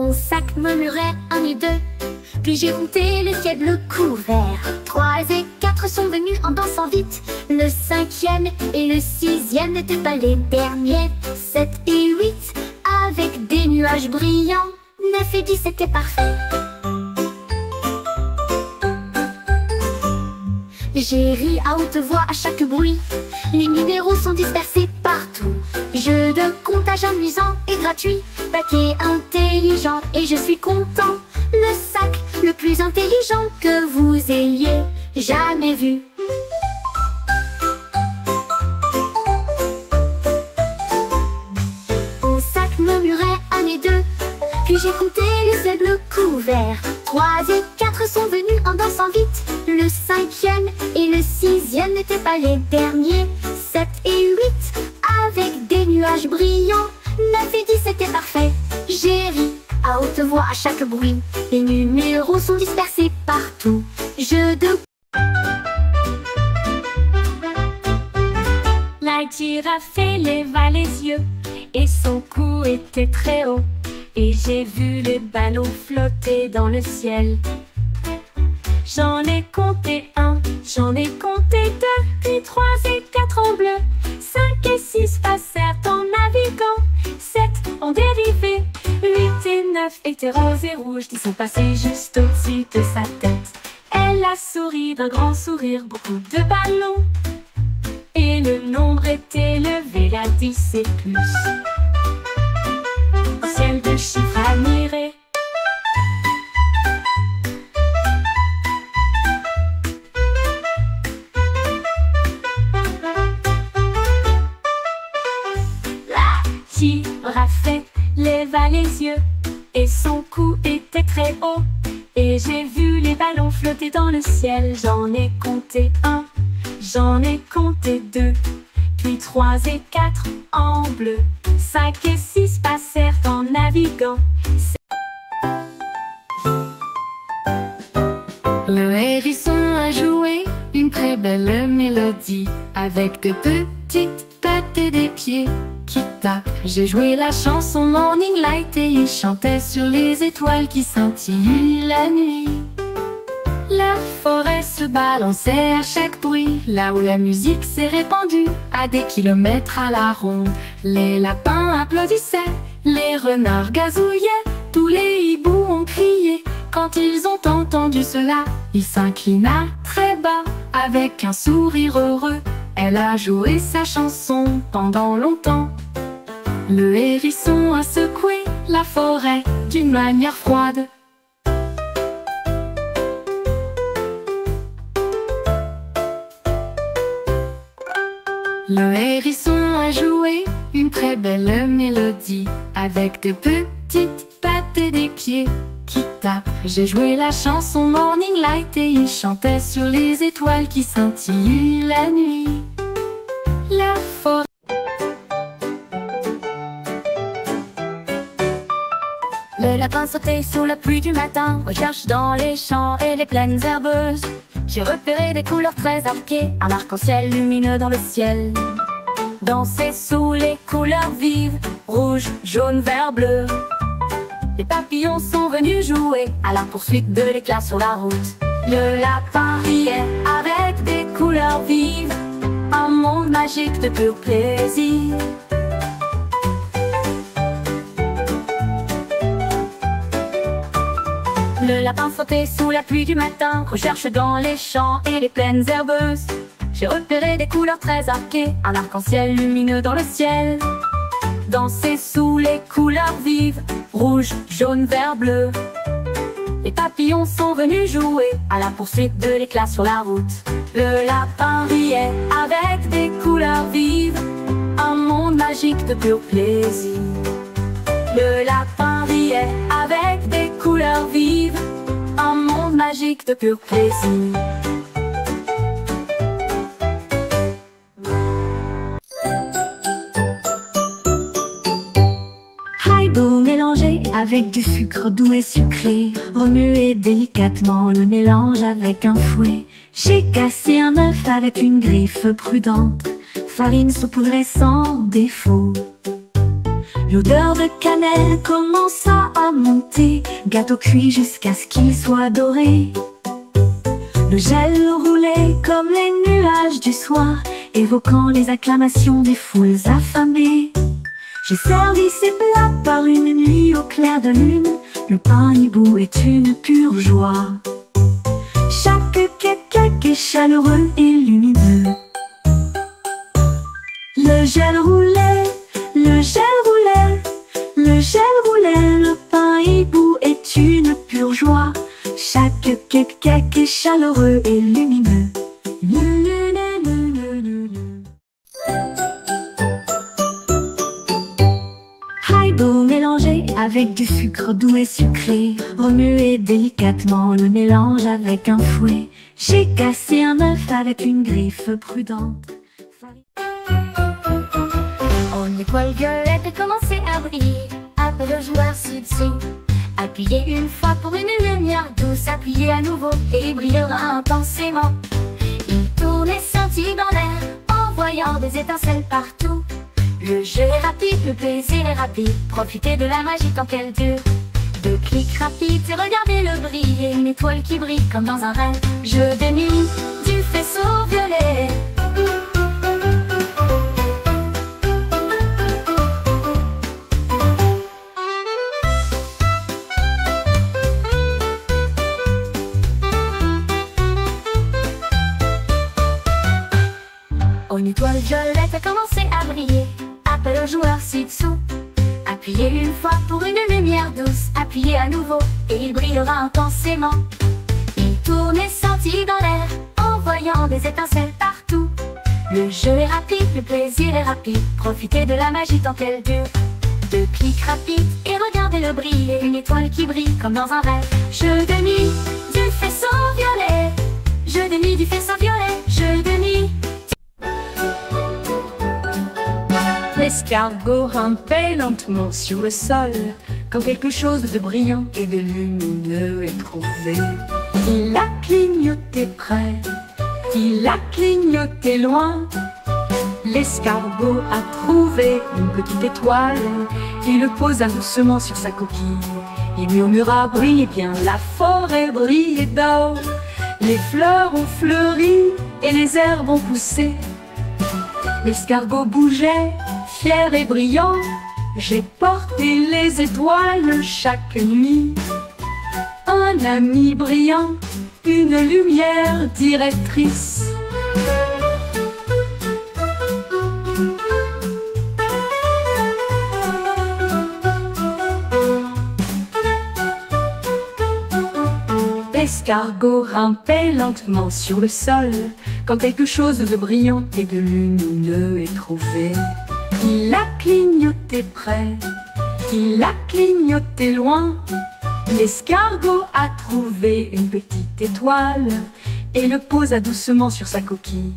Mon sac murmurait 1 et 2. Puis j'ai compté le ciel bleu couvert. 3 et 4 sont venus en dansant vite. Le 5e et le 6e n'étaient pas les derniers. 7 et 8 avec des nuages brillants. 9 et 10 c'était parfait. J'ai ri à haute voix à chaque bruit. Les numéros sont dispersés partout. Jeu de comptage amusant et gratuit. Paquet intelligent et je suis content. Le sac le plus intelligent que vous ayez jamais vu. Mon sac murmurait 1 et 2. Puis j'ai compté les ciels bleus couverts. 3 et 4 sont venus en dansant vite. Le 5e et le 6e n'étaient pas les derniers. 7 et 8 avec des nuages brillants. 9 et 10 c'était parfait. J'ai ri à haute voix à chaque bruit. Les numéros sont dispersés partout. Jeu de... La girafe éleva les yeux et son cou était très haut. Et j'ai vu les ballons flotter dans le ciel. J'en ai compté 1, j'en ai compté 2, puis 3 et 4 en bleu. 5 et 6 passèrent en naviguant. 7 ont dérivé. 8 et 9 étaient roses et rouges qui sont passés juste au-dessus de sa tête. Elle a souri d'un grand sourire, beaucoup de ballons. Et le nombre est élevé à 10 et plus. Au ciel de chiffres admirés. Girafe leva les yeux et son cou était très haut. Et j'ai vu les ballons flotter dans le ciel. J'en ai compté 1, j'en ai compté 2, puis 3 et 4 en bleu. 5 et 6 passèrent en naviguant. Le hérisson a joué une très belle mélodie avec de petites pattes et des pieds qui tapent. J'ai joué la chanson Morning Light et il chantait sur les étoiles qui scintillent la nuit. La forêt se balançait à chaque bruit, là où la musique s'est répandue à des kilomètres à la ronde. Les lapins applaudissaient, les renards gazouillaient, tous les hiboux ont crié. Quand ils ont entendu cela, il s'inclina très bas avec un sourire heureux. Elle a joué sa chanson pendant longtemps. Le hérisson a secoué la forêt d'une manière froide. Le hérisson a joué une très belle mélodie avec de petites pattes et des pieds qui tapent. J'ai joué la chanson Morning Light et il chantait sur les étoiles qui scintillent la nuit. La forêt. Le lapin sautait sous la pluie du matin, recherche dans les champs et les plaines herbeuses. J'ai repéré des couleurs très arquées, un arc-en-ciel lumineux dans le ciel. Danser sous les couleurs vives, rouge, jaune, vert, bleu. Les papillons sont venus jouer à la poursuite de l'éclat sur la route. Le lapin riait avec des couleurs vives, un monde magique de pur plaisir. Le lapin sautait sous la pluie du matin, recherche dans les champs et les plaines herbeuses. J'ai repéré des couleurs très arquées, un arc-en-ciel lumineux dans le ciel. Danser sous les couleurs vives, rouge, jaune, vert, bleu. Les papillons sont venus jouer à la poursuite de l'éclat sur la route. Le lapin riait avec des couleurs vives, un monde magique de pur plaisir. Le lapin riait avec des couleurs vives, un monde magique de pur plaisir. Haribo mélangé avec du sucre doux et sucré, remuez délicatement le mélange avec un fouet. J'ai cassé un œuf avec une griffe prudente, farine saupoudrée sans défaut. L'odeur de cannelle commença à monter, gâteau cuit jusqu'à ce qu'il soit doré. Le gel roulait comme les nuages du soir, évoquant les acclamations des foules affamées. J'ai servi ces plats par une nuit au clair de lune. Le pain hibou est une pure joie. Chaque cake est chaleureux et lumineux. Le gel roulait, le gel roulait, le gel roulait. Le pain hibou est une pure joie. Chaque cake est chaleureux et lumineux. Haribo mélangé avec du sucre doux et sucré. Remuez délicatement le mélange avec un fouet. J'ai cassé un œuf avec une griffe prudente. On étoile violette et commencé à briller. Appelle le joueur ci-dessous. Appuyez une fois pour une lumière douce. Appuyez à nouveau et il brillera intensément. Il tourne et scintille dans l'air, envoyant des étincelles partout. Le jeu est rapide, le plaisir est rapide. Profitez de la magie tant qu'elle dure. 2 clics rapides et regardez le briller. Une étoile qui brille comme dans un rêve. Jeu de nuit du faisceau violet. Une étoile violette a commencé à briller. Appelle au joueur ci-dessous. Appuyez une fois pour une lumière douce. Appuyez à nouveau et il brillera intensément. Il tourne et scintille dans l'air, envoyant des étincelles partout. Le jeu est rapide, le plaisir est rapide. Profitez de la magie tant qu'elle dure. 2 clics rapides et regardez le briller. Une étoile qui brille comme dans un rêve. Jeu de nuit du faisceau violet. Jeu de nuit du faisceau violet. Jeu de nuit. L'escargot rampait lentement sur le sol, quand quelque chose de brillant et de lumineux est trouvé. Il a clignoté près, il a clignoté loin. L'escargot a trouvé une petite étoile. Il le posa doucement sur sa coquille. Il murmura: brillez bien, la forêt brille d'or. Les fleurs ont fleuri et les herbes ont poussé. L'escargot bougeait, fier et brillant. J'ai porté les étoiles chaque nuit. Un ami brillant, une lumière directrice. L'escargot rampait lentement sur le sol, quand quelque chose de brillant et de lumineux est trouvé. Il a clignoté près, il a clignoté loin. L'escargot a trouvé une petite étoile et le posa doucement sur sa coquille.